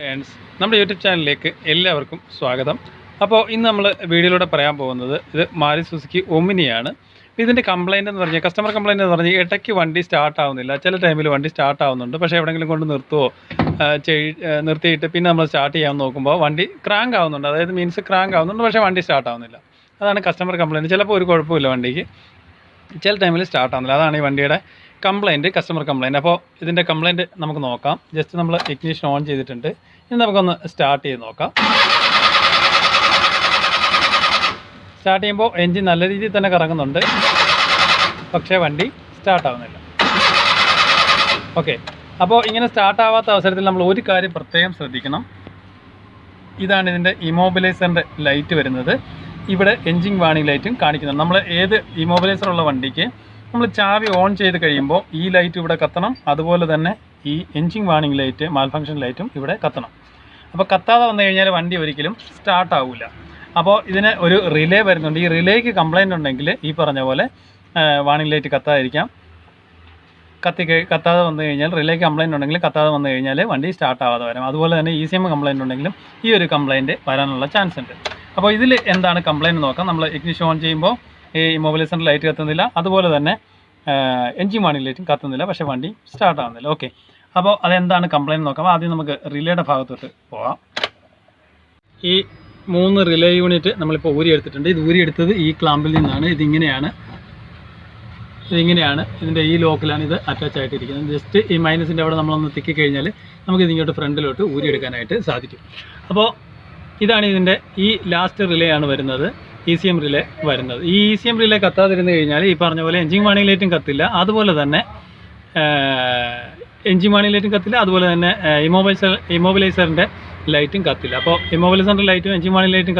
Friends, നമ്മുടെ YouTube ചാനലിലേക്ക് എല്ലാവർക്കും സ്വാഗതം. അപ്പോൾ ഇന്ന് നമ്മൾ വീഡിയോയിലൂടെ പറയാൻ പോകുന്നത് ഇത് മാരുതി സുസുക്കി ഒമിനിയാണ്. ഇതിൻ്റെ കംപ്ലയിൻ്റ് എന്ന് പറഞ്ഞാൽ കസ്റ്റമർ കംപ്ലയിൻ്റ് എന്ന് പറഞ്ഞാൽ ഇടയ്ക്ക് വണ്ടി സ്റ്റാർട്ട് ആവുന്നില്ല. ചില ടൈമിൽ വണ്ടി സ്റ്റാർട്ട് ആവുന്നുണ്ട്, പക്ഷേ എവിടെയെങ്കിലും കൊണ്ട് നിർത്തിയിട്ട് പിന്നെ നമ്മൾ സ്റ്റാർട്ട് ചെയ്യാൻ നോക്കുമ്പോൾ വണ്ടി ക്രാങ്ക് ആവുന്നുണ്ട്. അതായത് മീൻസ് ക്രാങ്ക് ആവുന്നുണ്ട്, പക്ഷേ വണ്ടി സ്റ്റാർട്ട് ആവുന്നില്ല. അതാണ് കസ്റ്റമർ കംപ്ലയിൻറ്റ്. ചിലപ്പോൾ ഒരു കുഴപ്പമില്ല വണ്ടിക്ക്, ചില ടൈമിൽ സ്റ്റാർട്ട് ആവുന്നില്ല. അതാണ് ഈ വണ്ടിയുടെ കംപ്ലയിൻറ്റ്, കസ്റ്റമർ കംപ്ലയിൻറ്റ്. അപ്പോൾ ഇതിൻ്റെ കംപ്ലയിൻറ്റ് നമുക്ക് നോക്കാം. ജസ്റ്റ് നമ്മൾ ഇഗ്നിഷൻ ഓൺ ചെയ്തിട്ടുണ്ട്. ഇനി നമുക്കൊന്ന് സ്റ്റാർട്ട് ചെയ്ത് നോക്കാം. സ്റ്റാർട്ട് ചെയ്യുമ്പോൾ എൻജിൻ നല്ല രീതിയിൽ തന്നെ കറങ്ങുന്നുണ്ട്, പക്ഷേ വണ്ടി സ്റ്റാർട്ട് ആവുന്നില്ല. ഓക്കെ, അപ്പോൾ ഇങ്ങനെ സ്റ്റാർട്ട് ആവാത്ത അവസരത്തിൽ നമ്മൾ ഒരു കാര്യം പ്രത്യേകം ശ്രദ്ധിക്കണം. ഇതാണ് ഇതിൻ്റെ ഇമോബിലൈസറിൻ്റെ ലൈറ്റ് വരുന്നത്. ഇവിടെ എൻജിൻ വാണിംഗ് ലൈറ്റും കാണിക്കുന്നുണ്ട്. നമ്മൾ ഏത് ഇമോബിലൈസറുള്ള വണ്ടിക്ക് നമ്മൾ ചാവി ഓൺ ചെയ്ത് കഴിയുമ്പോൾ ഈ ലൈറ്റ് ഇവിടെ കത്തണം, അതുപോലെ തന്നെ ഈ എൻജിൻ വാണിംഗ് ലൈറ്റ്, മാൽഫങ്ഷൻ ലൈറ്റും ഇവിടെ കത്തണം. അപ്പോൾ കത്താതെ വന്നു കഴിഞ്ഞാൽ വണ്ടി ഒരിക്കലും സ്റ്റാർട്ട് ആവില്ല. അപ്പോൾ ഇതിന് ഒരു റിലേ വരുന്നുണ്ട്. ഈ റിലേക്ക് കംപ്ലയിൻ്റ് ഉണ്ടെങ്കിൽ ഈ പറഞ്ഞ പോലെ വാണിംഗ് ലൈറ്റ് കത്താതിരിക്കാം. കത്താതെ വന്നു കഴിഞ്ഞാൽ, റിലേക്ക് കംപ്ലയിൻ്റ് ഉണ്ടെങ്കിൽ കത്താതെ വന്നു കഴിഞ്ഞാൽ വണ്ടി സ്റ്റാർട്ട് ആവാതെ വരാം. അതുപോലെ തന്നെ ECM കംപ്ലയിൻ്റ് ഉണ്ടെങ്കിലും ഈ ഒരു കംപ്ലയിൻറ്റ് വരാനുള്ള ചാൻസ് ഉണ്ട്. അപ്പോൾ ഇതിൽ എന്താണ് കംപ്ലയിൻറ്റ് നോക്കാം. നമ്മൾ ഇഗ്നിഷൻ ഓൺ ചെയ്യുമ്പോൾ ഈ ഇമോബിലൈസറിൻ്റെ ലൈറ്റ് കത്തുന്നില്ല, അതുപോലെ തന്നെ എൻജിൻ വാണിംഗ് ലൈറ്റും കത്തുന്നില്ല, പക്ഷേ വണ്ടി സ്റ്റാർട്ട് ആവുന്നില്ല. ഓക്കെ, അപ്പോൾ അതെന്താണ് കംപ്ലയിൻറ്റ് നോക്കാം. ആദ്യം നമുക്ക് റിലേയുടെ ഭാഗത്തോട്ട് പോകാം. ഈ 3 റിലേ യൂണിറ്റ് നമ്മളിപ്പോൾ ഊരിയെടുത്തിട്ടുണ്ട്. ഇത് ഊരിയെടുത്തത് ഈ ക്ലാമ്പിൽ നിന്നാണ്. ഇതിങ്ങനെയാണ് ഇതിൻ്റെ ഈ ലോക്കിലാണ് ഇത് അറ്റാച്ച് ആയിട്ടിരിക്കുന്നത്. ജസ്റ്റ് ഈ മൈനസിൻ്റെ അവിടെ നമ്മളൊന്ന് തിക്കി കഴിഞ്ഞാൽ നമുക്ക് ഇതിങ്ങോട്ട് ഫ്രണ്ടിലോട്ട് ഊരിയെടുക്കാനായിട്ട് സാധിക്കും. അപ്പോൾ ഇതാണ് ഇതിൻ്റെ ഈ ലാസ്റ്റ് റിലേ ആണ് വരുന്നത്, ECM റിലേ വരുന്നത്. ഈ ECM റിലേ കത്താതിരുന്ന് കഴിഞ്ഞാൽ ഈ പറഞ്ഞ പോലെ എൻജിൻ വാണിംഗ് ലൈറ്റും കത്തില്ല, അതുപോലെ തന്നെ ഇമോബിലൈസറിൻ്റെ ലൈറ്റും കത്തില്ല. അപ്പോൾ ഇമോബിലൈസറിൻ്റെ ലൈറ്റും എൻജിൻ വാണിംഗ് ലൈറ്റും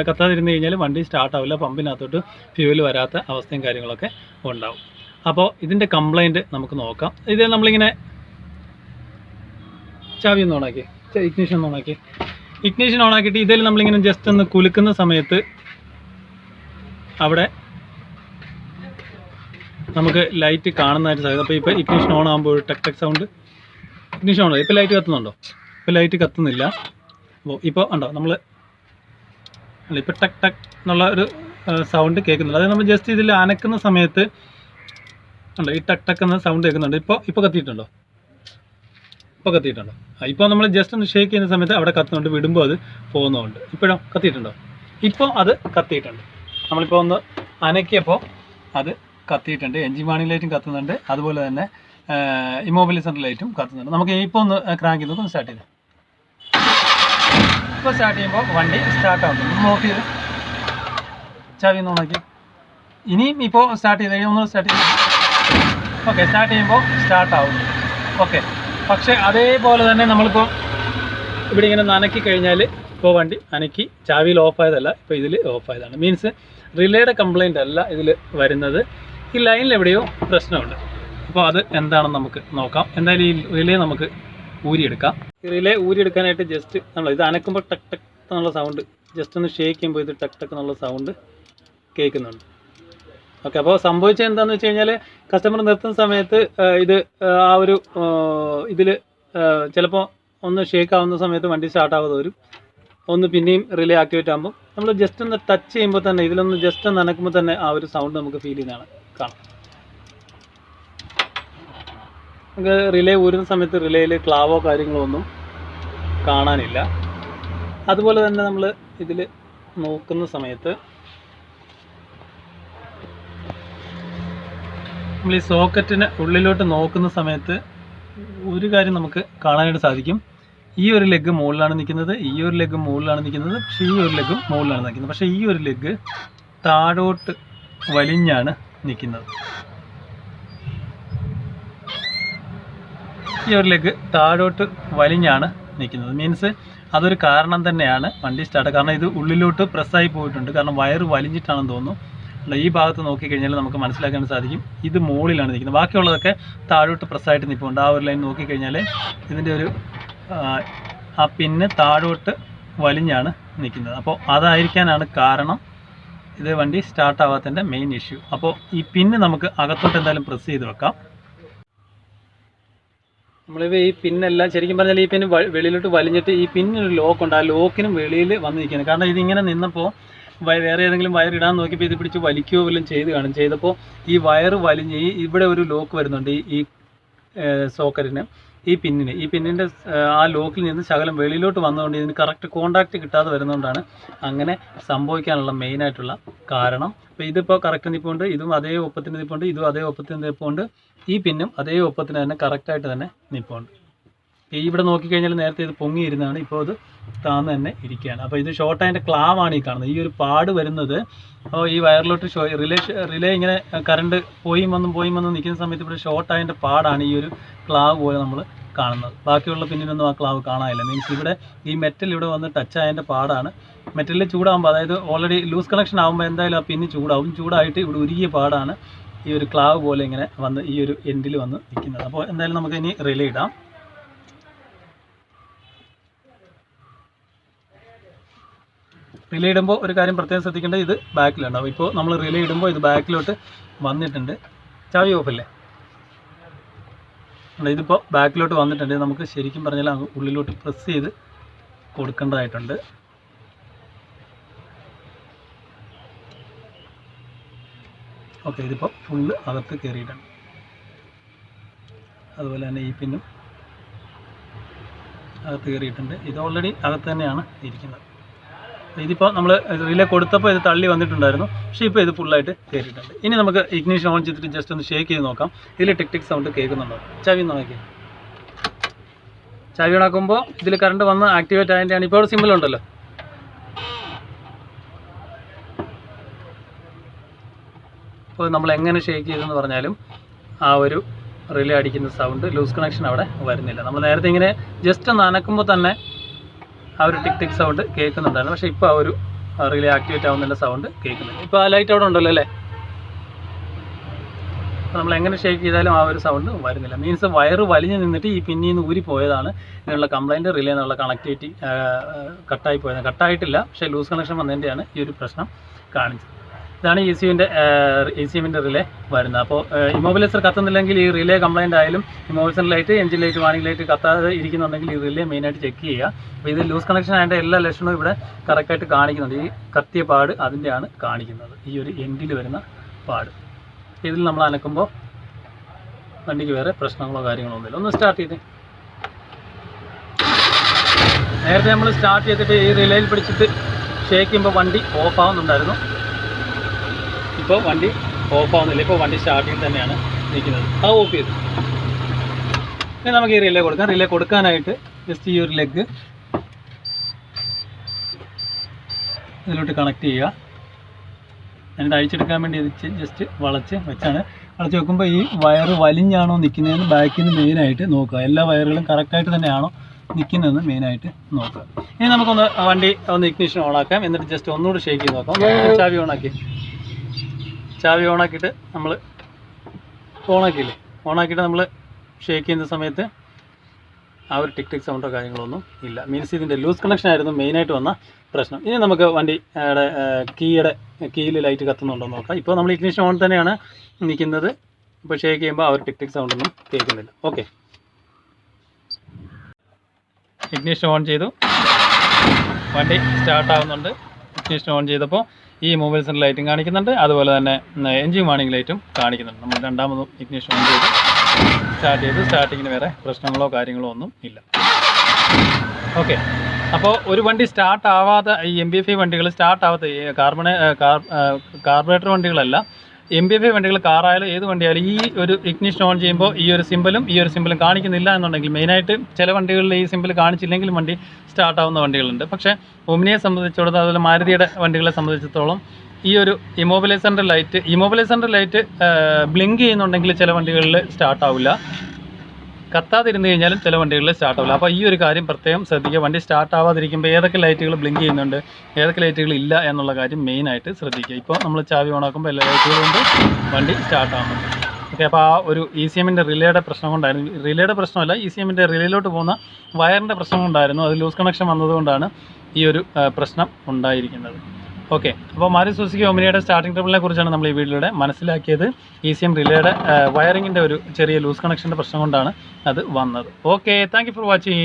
കത്താതിരുന്ന് കഴിഞ്ഞാൽ വണ്ടി സ്റ്റാർട്ട് ആവില്ല, പമ്പിനകത്തോട്ട് ഫ്യൂവൽ വരാത്ത അവസ്ഥയും കാര്യങ്ങളൊക്കെ ഉണ്ടാവും. അപ്പോൾ ഇതിൻ്റെ കംപ്ലയിൻറ്റ് നമുക്ക് നോക്കാം. ഇത് നമ്മളിങ്ങനെ ചാവി ഒന്ന് ഓണാക്കി, ഇഗ്നിഷൻ ഓണാക്കിയിട്ട് ഇതിൽ നമ്മളിങ്ങനെ ജസ്റ്റ് ഒന്ന് കുലുക്കുന്ന സമയത്ത് അവിടെ നമുക്ക് ലൈറ്റ് കാണുന്നതായിട്ട് സാധിക്കും. അപ്പോൾ ഇപ്പോൾ ഇഗ്നിഷൻ ഓൺ ആകുമ്പോൾ ഒരു ടക്ക് സൗണ്ട്, ഇഗ്നിഷൻ ഓൺ ആയി. ഇപ്പോൾ ലൈറ്റ് കത്തുന്നുണ്ടോ? ഇപ്പോൾ ലൈറ്റ് കത്തുന്നില്ല. അപ്പോൾ ഇപ്പോൾ ഉണ്ടോ, നമ്മൾ ഇപ്പോൾ ടക്ക് എന്നുള്ള ഒരു സൗണ്ട് കേൾക്കുന്നുണ്ട്. അതായത് നമ്മൾ ജസ്റ്റ് ഇതിൽ അനക്കുന്ന സമയത്ത് ഉണ്ടോ ഈ ടക്ക് എന്ന സൗണ്ട് കേൾക്കുന്നുണ്ട്. ഇപ്പോൾ കത്തിയിട്ടുണ്ടോ? ഇപ്പോൾ നമ്മൾ ജസ്റ്റ് ഒന്ന് ഷേക്ക് ചെയ്യുന്ന സമയത്ത് അവിടെ കത്തുന്നുണ്ട്, വിടുമ്പോൾ അത് പോകുന്നുണ്ട്. ഇപ്പോഴോ കത്തിയിട്ടുണ്ടോ? ഇപ്പോൾ അത് കത്തിയിട്ടുണ്ട്. നമ്മളിപ്പോൾ ഒന്ന് അനക്കിയപ്പോൾ അത് കത്തിയിട്ടുണ്ട്. എൻജിൻ വാണിംഗ് ലൈറ്റും കത്തുന്നുണ്ട്, അതുപോലെ തന്നെ ഇമോബിലൈസറിൻ്റെ ലൈറ്റും കത്തുന്നുണ്ട്. നമുക്ക് ഇപ്പോൾ ഒന്ന് ക്രാങ്ക് ചെയ്ത് ഒന്ന് സ്റ്റാർട്ട് ചെയ്ത്, ഇപ്പോൾ സ്റ്റാർട്ട് ചെയ്യുമ്പോൾ വണ്ടി സ്റ്റാർട്ട് ആവുന്നുണ്ട്. നോക്കിയത് ചാവി ഒന്ന് നോക്കി. ഇനിയും ഇപ്പോൾ സ്റ്റാർട്ട് ചെയ്ത് കഴിഞ്ഞാൽ ഒന്ന് സ്റ്റാർട്ട് ചെയ്ത്, ഓക്കെ, സ്റ്റാർട്ട് ചെയ്യുമ്പോൾ സ്റ്റാർട്ട് ആവുന്നു. ഓക്കെ, പക്ഷേ അതേപോലെ തന്നെ നമ്മളിപ്പോൾ ഇവിടെ ഇങ്ങനെ നനക്കി കഴിഞ്ഞാൽ ഇപ്പോൾ വണ്ടി അനക്കി ചാവിയിൽ ഓഫായതല്ല, ഇപ്പോൾ ഇതിൽ ഓഫായതാണ്. മീൻസ് റിലേയുടെ കംപ്ലയിൻ്റ് അല്ല ഇതിൽ വരുന്നത്, ഈ ലൈനിൽ എവിടെയോ പ്രശ്നമുണ്ട്. അപ്പോൾ അത് എന്താണെന്ന് നമുക്ക് നോക്കാം. എന്തായാലും ഈ റിലേ നമുക്ക് ഊരിയെടുക്കാം. ഈ റിലേ ഊരിയെടുക്കാനായിട്ട് ജസ്റ്റ് നമ്മൾ ഇത് അനക്കുമ്പോൾ ടക്ക് എന്നുള്ള സൗണ്ട്, ജസ്റ്റ് ഒന്ന് ഷേക്ക് ചെയ്യുമ്പോൾ ഇത് ടക്ക് എന്നുള്ള സൗണ്ട് കേൾക്കുന്നുണ്ട്. ഓക്കെ, അപ്പോൾ സംഭവിച്ചത് എന്താണെന്ന് വെച്ച് കഴിഞ്ഞാൽ കസ്റ്റമർ നിർത്തുന്ന സമയത്ത് ഇത് ആ ഒരു ഇതിൽ ചിലപ്പോൾ ഒന്ന് ഷേക്ക് ആവുന്ന സമയത്ത് വണ്ടി സ്റ്റാർട്ട് ആവാതെ വരും. ഒന്ന് പിന്നെയും റിലേ ആക്ടിവേറ്റ് ആകുമ്പോൾ നമ്മൾ ജസ്റ്റ് ഒന്ന് ടച്ച് ചെയ്യുമ്പോൾ തന്നെ, ഇതിലൊന്ന് ജസ്റ്റ് ഒന്ന് നനക്കുമ്പോൾ തന്നെ ആ ഒരു സൗണ്ട് നമുക്ക് ഫീൽ ചെയ്യുന്നതാണ് കാണാം. നമുക്ക് റിലേ ഊരുന്ന സമയത്ത് റിലേയിൽ ക്ലാവോ കാര്യങ്ങളോ ഒന്നും കാണാനില്ല. അതുപോലെ തന്നെ നമ്മൾ ഇതിൽ നോക്കുന്ന സമയത്ത് നമ്മൾ ഈ സോക്കറ്റിന് ഉള്ളിലോട്ട് നോക്കുന്ന സമയത്ത് ഒരു കാര്യം നമുക്ക് കാണാനായിട്ട് സാധിക്കും. ഈ ഒരു ലെഗ് മുകളിലാണ് നിൽക്കുന്നത്, ഈ ഒരു ലെഗ് മുകളിലാണ് നിൽക്കുന്നത്, പക്ഷേ ഈ ഒരു ലെഗും മുകളിലാണ് നിൽക്കുന്നത്. പക്ഷേ ഈ ഒരു ലെഗ് താഴോട്ട് വലിഞ്ഞാണ് നിൽക്കുന്നത്. ഈ ഒരു ലെഗ് താഴോട്ട് വലിഞ്ഞാണ് നിൽക്കുന്നത്. മീൻസ് അതൊരു കാരണം തന്നെയാണ് വണ്ടി സ്റ്റാർട്ട്. കാരണം ഇത് ഉള്ളിലോട്ട് പ്രസ്സായി പോയിട്ടുണ്ട്. കാരണം വയറ് വലിഞ്ഞിട്ടാണെന്ന് തോന്നുന്നു. ഈ ഭാഗത്ത് നോക്കിക്കഴിഞ്ഞാൽ നമുക്ക് മനസ്സിലാക്കാൻ സാധിക്കും ഇത് മുകളിലാണ് നിൽക്കുന്നത്. ബാക്കിയുള്ളതൊക്കെ താഴോട്ട് പ്രസ്സായിട്ട് നിൽപ്പുണ്ട്. ആ ഒരു ലൈൻ നോക്കിക്കഴിഞ്ഞാൽ ഇതിൻ്റെ ഒരു ആ പിന്ന് താഴോട്ട് വലിഞ്ഞാണ് നിൽക്കുന്നത്. അപ്പോൾ അതായിരിക്കാനാണ് കാരണം ഇത് വണ്ടി സ്റ്റാർട്ട് ആവാത്തതിൻ്റെ മെയിൻ ഇഷ്യൂ. അപ്പോൾ ഈ പിന്ന് നമുക്ക് അകത്തോട്ട് എന്തായാലും പ്രസ് ചെയ്ത് വെക്കാം. നമ്മളിപ്പോൾ ഈ പിന്നെല്ലാം ശരിക്കും പറഞ്ഞാൽ ഈ പിന്ന് വെളിയിലോട്ട് വലിഞ്ഞിട്ട് ഈ പിന്നൊരു ലോക്കുണ്ട്, ആ ലോക്കിനും വെളിയിൽ വന്ന് നിൽക്കുകയാണ്. കാരണം ഇതിങ്ങനെ നിന്നപ്പോൾ വേറെ ഏതെങ്കിലും വയർ ഇടാൻ നോക്കിയപ്പോൾ ഇത് പിടിച്ച് വലിക്കുകയോ വല്ലതും ചെയ്തപ്പോൾ ഈ വയർ വലിഞ്ഞ് ഇവിടെ ഒരു ലോക്ക് വരുന്നുണ്ട് ഈ സോക്കറ്റിന്, ഈ പിന്നിൻ്റെ ആ ലോക്കിൽ നിന്ന് ശകലം വെളിയിലോട്ട് വന്നുകൊണ്ട് ഇതിന് കറക്റ്റ് കോണ്ടാക്റ്റ് കിട്ടാതെ വരുന്നതുകൊണ്ടാണ് അങ്ങനെ സംഭവിക്കാനുള്ള മെയിനായിട്ടുള്ള കാരണം. അപ്പോൾ ഇതിപ്പോൾ കറക്റ്റ് നിൽപ്പുണ്ട്, ഇതും അതേ ഒപ്പത്തിന് നിൽപ്പുണ്ട്, ഇതും അതേ ഒപ്പത്തിന് നിൽപ്പുണ്ട്, ഈ പിന്നും അതേ ഒപ്പത്തിന് തന്നെ കറക്റ്റായിട്ട് തന്നെ നിൽപ്പുണ്ട്. ഇവിടെ നോക്കിക്കഴിഞ്ഞാൽ നേരത്തെ ഇത് പൊങ്ങിയിരുന്നതാണ്, ഇപ്പോൾ ഇത് താന്ന് തന്നെ ഇരിക്കുകയാണ്. അപ്പോൾ ഇത് ഷോർട്ട് അതിൻ്റെ ക്ലാവാണ് ഈ കാണുന്നത്. ഈ ഒരു പാട് വരുന്നത് അപ്പോൾ ഈ വയറിലോട്ട് റിലേ ഇങ്ങനെ കറണ്ട് പോയും വന്നും നിൽക്കുന്ന സമയത്ത് ഇവിടെ ഷോർട്ട് അതിൻ്റെ പാടാണ് ഈ ഒരു ക്ലാവ് പോലെ നമ്മൾ കാണുന്നത്. ബാക്കിയുള്ള പിന്നിനൊന്നും ആ ക്ലാവ് കാണാനില്ല. മീൻസ് ഇവിടെ ഈ മെറ്റൽ ഇവിടെ വന്ന് ടച്ച് ആയതിൻ്റെ പാടാണ്. മെറ്റലിൽ ചൂടാകുമ്പോൾ, അതായത് ഓൾറെഡി ലൂസ് കണക്ഷൻ ആകുമ്പോൾ എന്തായാലും ആ പിന്ന് ചൂടായിട്ട് ഇവിടെ ഉരുകിയ പാടാണ് ഈ ഒരു ക്ലാവ് പോലെ ഇങ്ങനെ വന്ന് ഈ ഒരു എൻഡിൽ വന്ന് നിൽക്കുന്നത്. അപ്പോൾ എന്തായാലും നമുക്ക് ഇനി റിലേ ഇടാം. റിലേ ഇടുമ്പോൾ ഒരു കാര്യം പ്രത്യേകം ശ്രദ്ധിക്കേണ്ടത്, ഇത് ബാക്കിലുണ്ടാവും. ഇപ്പോൾ നമ്മൾ റിലേ ഇടുമ്പോൾ ഇത് ബാക്കിലോട്ട് വന്നിട്ടുണ്ട്. ചാവി ഓഫല്ലേ, ഇതിപ്പോൾ ബാക്കിലോട്ട് വന്നിട്ടുണ്ട്. നമുക്ക് ശരിക്കും പറഞ്ഞാൽ അങ്ങ് ഉള്ളിലോട്ട് പ്രസ് ചെയ്ത് കൊടുക്കേണ്ടതായിട്ടുണ്ട്. ഓക്കെ, ഇതിപ്പോൾ ഫുള്ള് അകത്ത് കയറിയിട്ടുണ്ട്. അതുപോലെ തന്നെ ഈ പിന്നും അകത്ത് കയറിയിട്ടുണ്ട്. ഇത് ഓൾറെഡി അകത്ത് തന്നെയാണ് ഇരിക്കുന്നത്. ഇതിപ്പോൾ നമ്മൾ റിലേ കൊടുത്തപ്പോൾ ഇത് തള്ളി വന്നിട്ടുണ്ടായിരുന്നു, പക്ഷേ ഇപ്പോൾ ഇത് ഫുള്ളായിട്ട് കയറിയിട്ടുണ്ട്. ഇനി നമുക്ക് ഇഗ്നിഷൻ ഓൺ ചെയ്തിട്ട് ജസ്റ്റ് ഒന്ന് ഷേക്ക് ചെയ്ത് നോക്കാം. ഇതിൽ ടിക് സൗണ്ട് കേൾക്കുന്നുണ്ടോ? ചാവി നോക്കി, ചാവി ഓണാക്കുമ്പോൾ ഇതിൽ കറണ്ട് വന്ന് ആക്ടിവേറ്റ് ആയതിൻ്റെയാണ്. ഇപ്പോൾ അവിടെ സിമ്പിൾ ഉണ്ടല്ലോ. അപ്പോൾ നമ്മൾ എങ്ങനെ ഷേക്ക് ചെയ്തെന്ന് പറഞ്ഞാലും ആ ഒരു റിലേ അടിക്കുന്ന സൗണ്ട്, ലൂസ് കണക്ഷൻ അവിടെ വരുന്നില്ല. നമ്മൾ നേരത്തെ ഇങ്ങനെ ജസ്റ്റ് ഒന്ന് അനക്കുമ്പോൾ തന്നെ ആ ഒരു ടിക് സൗണ്ട് കേൾക്കുന്നുണ്ടായിരുന്നു, പക്ഷേ ഇപ്പോൾ ആ ഒരു റിലേ ആക്ടിവേറ്റ് ആവുന്നില്ല, സൗണ്ട് കേൾക്കുന്നില്ല. ഇപ്പോൾ ആ ലൈറ്റ് അവിടെ ഉണ്ടല്ലോ അല്ലേ. അപ്പോൾ നമ്മൾ എങ്ങനെ ഷേക്ക് ചെയ്താലും ആ ഒരു സൗണ്ട് വരുന്നില്ല. മീൻസ് വയറ് വലിഞ്ഞ് നിന്നിട്ട് ഈ പിന്നിൽ നിന്ന് ഊരി പോയതാണ് ഇതിനുള്ള കംപ്ലൈൻറ്റ്. റിലേ എന്നുള്ള കണക്ടിവിറ്റി കട്ടായി പോയത്, കട്ടായിട്ടില്ല, പക്ഷേ ലൂസ് കണക്ഷൻ വന്നതിൻ്റെയാണ് ഈ ഒരു പ്രശ്നം കാണിച്ചത്. ഇതാണ് ECMൻ്റെ റിലേ വരുന്നത്. അപ്പോൾ ഇമോബിലൈസർ കത്തുന്നില്ലെങ്കിൽ ഈ റിലേ കംപ്ലൈൻ്റ് ആയാലും immobiliser light, engine light, warning light കത്താതെ ഇരിക്കുന്നുണ്ടെങ്കിൽ ഈ റിലേ മെയിനായിട്ട് ചെക്ക് ചെയ്യുക. അപ്പോൾ ഇത് ലൂസ് കണക്ഷൻ ആയതിൻ്റെ എല്ലാ ലക്ഷണവും ഇവിടെ കറക്റ്റായിട്ട് കാണിക്കുന്നുണ്ട്. ഈ കത്തിയ പാട് അതിൻ്റെയാണ് കാണിക്കുന്നത്, ഈ ഒരു എൻഡിൽ വരുന്ന പാട്. ഇതിൽ നമ്മൾ അനക്കുമ്പോൾ വണ്ടിക്ക് വേറെ പ്രശ്നങ്ങളോ കാര്യങ്ങളോ ഒന്നുമില്ല. ഒന്ന് സ്റ്റാർട്ട് ചെയ്ത്, നേരത്തെ നമ്മൾ സ്റ്റാർട്ട് ചെയ്തിട്ട് ഈ റിലേയിൽ പിടിച്ചിട്ട് ഷേക്ക് ചെയ്യുമ്പോൾ വണ്ടി ഓഫ് ആവുന്നുണ്ടായിരുന്നു. ഇപ്പോൾ വണ്ടി ഓഫ് ആവുന്നില്ല, ഇപ്പോൾ വണ്ടി സ്റ്റാർട്ടിങ് തന്നെയാണ് നിൽക്കുന്നത്. അത് ഓഫ് ചെയ്തു. ഇനി നമുക്ക് ഈ റിലേ കൊടുക്കാം. റിലേ കൊടുക്കാനായിട്ട് ജസ്റ്റ് ഈ ഒരു ലെഗ് ഇതിലോട്ട് കണക്ട് ചെയ്യുക. എന്നിട്ട് അഴിച്ചെടുക്കാൻ വേണ്ടി ഇത് ജസ്റ്റ് വളച്ച് വെക്കുമ്പോൾ ഈ വയറ് വലിഞ്ഞാണോ നിൽക്കുന്നതെന്ന് ബാക്കിൽ നിന്ന് മെയിനായിട്ട് നോക്കുക. എല്ലാ വയറുകളും കറക്റ്റായിട്ട് തന്നെയാണോ നിൽക്കുന്നതെന്ന് മെയിനായിട്ട് നോക്കുക. ഇനി നമുക്കൊന്ന് വണ്ടി ഒന്ന് ഇഗ്നിഷൻ ഓണാക്കാം. എന്നിട്ട് ജസ്റ്റ് ഒന്നുകൂടി ഷേക്ക് ചെയ്ത് നോക്കാം. ചാവി ഓണാക്കിയിട്ട് നമ്മൾ ഓണാക്കിയിട്ട് നമ്മൾ ഷേക്ക് ചെയ്യുന്ന സമയത്ത് ആ ഒരു ടിക് സൗണ്ടോ കാര്യങ്ങളൊന്നും ഇല്ല. മീൻസ് ഇതിൻ്റെ ലൂസ് കണക്ഷൻ ആയിരുന്നു മെയിനായിട്ട് വന്ന പ്രശ്നം. ഇനി നമുക്ക് വണ്ടിയുടെ കീയിൽ ലൈറ്റ് കത്തുന്നുണ്ടോ നോക്കാം. ഇപ്പോൾ നമ്മൾ ഇഗ്നിഷൻ ഓൺ തന്നെയാണ് നിൽക്കുന്നത്. ഇപ്പോൾ ഷേക്ക് ചെയ്യുമ്പോൾ ആ ഒരു ടിക് സൗണ്ടൊന്നും കേൾക്കുന്നില്ല. ഓക്കെ, ഇഗ്നിഷൻ ഓൺ ചെയ്തു, വണ്ടി സ്റ്റാർട്ടാവുന്നുണ്ട്. ഇഗ്നിഷൻ ഓൺ ചെയ്തപ്പോൾ ഈ മൊബൈൽ സെൻറ്റർ ലൈറ്റും കാണിക്കുന്നുണ്ട്, അതുപോലെ തന്നെ എൻജിൻ വാണിംഗ് ലൈറ്റും കാണിക്കുന്നുണ്ട്. നമ്മൾ രണ്ടാമതും ഇഗ്നിഷൻ ഓൺ ചെയ്ത് സ്റ്റാർട്ടിങ്ങിന് വേറെ പ്രശ്നങ്ങളോ കാര്യങ്ങളോ ഒന്നും ഇല്ല. ഓക്കെ, അപ്പോൾ ഒരു വണ്ടി സ്റ്റാർട്ട് ആവാതെ, ഈ MPFI വണ്ടികൾ സ്റ്റാർട്ട് ആവാത്ത കാർബറേറ്റർ വണ്ടികളല്ല, MPFI വണ്ടികൾ, കാറായാലും ഏത് വണ്ടിയായാലും ഈ ഒരു ഇഗ്നിഷൻ ഓൺ ചെയ്യുമ്പോൾ ഈ ഒരു സിമ്പിളും കാണിക്കുന്നില്ല എന്നുണ്ടെങ്കിൽ, മെയിനായിട്ട് ചില വണ്ടികളിൽ ഈ സിമ്പിൾ കാണിച്ചില്ലെങ്കിലും വണ്ടി സ്റ്റാർട്ടാവുന്ന വണ്ടികളുണ്ട്. പക്ഷേ ഒമിനിയെ സംബന്ധിച്ചിടത്തോളം, അതുപോലെ മാരുതിയുടെ വണ്ടികളെ സംബന്ധിച്ചിടത്തോളം ഈ ഒരു ഇമോബിലൈസറിൻ്റെ ലൈറ്റ് ബ്ലിങ്ക് ചെയ്യുന്നുണ്ടെങ്കിൽ ചില വണ്ടികളിൽ സ്റ്റാർട്ടാവില്ല, കത്താതിരുന്ന് കഴിഞ്ഞാലും ചില വണ്ടികളിൽ സ്റ്റാർട്ടാവില്ല. അപ്പോൾ ഈ ഒരു കാര്യം പ്രത്യേകം ശ്രദ്ധിക്കുക. വണ്ടി സ്റ്റാർട്ട് ആവാതിരിക്കുമ്പോൾ ഏതൊക്കെ ലൈറ്റുകൾ ബ്ലിങ്ക് ചെയ്യുന്നുണ്ട്, ഏതൊക്കെ ലൈറ്റുകൾ ഇല്ല എന്നുള്ള കാര്യം മെയിനായിട്ട് ശ്രദ്ധിക്കുക. ഇപ്പോൾ നമ്മൾ ചാവി ഓണാക്കുമ്പോൾ എല്ലാ ലൈറ്റുകളും കൊണ്ട് വണ്ടി സ്റ്റാർട്ടാകുന്നുണ്ട്. ഓക്കെ, അപ്പോൾ ആ ഒരു ECMൻ്റെ റിലേയുടെ പ്രശ്നം കൊണ്ടായിരുന്നു, റിലേയുടെ പ്രശ്നമല്ല, ECMൻ്റെ റിലേയിലോട്ട് പോകുന്ന വയറിൻ്റെ പ്രശ്നം കൊണ്ടായിരുന്നു. അത് ലൂസ് കണക്ഷൻ വന്നതുകൊണ്ടാണ് ഈ ഒരു പ്രശ്നം ഉണ്ടായിരിക്കുന്നത്. ഓക്കെ, അപ്പോൾ മാരുതി സുസുക്കി ഒമിനിയുടെ സ്റ്റാർട്ടിംഗ് ട്രബിളിനെ കുറിച്ചാണ് നമ്മൾ ഈ വീഡിയോയിലൂടെ മനസ്സിലാക്കിയത്. ECM റിലേയുടെ വയറിങ്ങിൻ്റെ ഒരു ചെറിയ ലൂസ് കണക്ഷൻ്റെ പ്രശ്നം കൊണ്ടാണ് അത് വന്നത്. Okay, thank you for watching.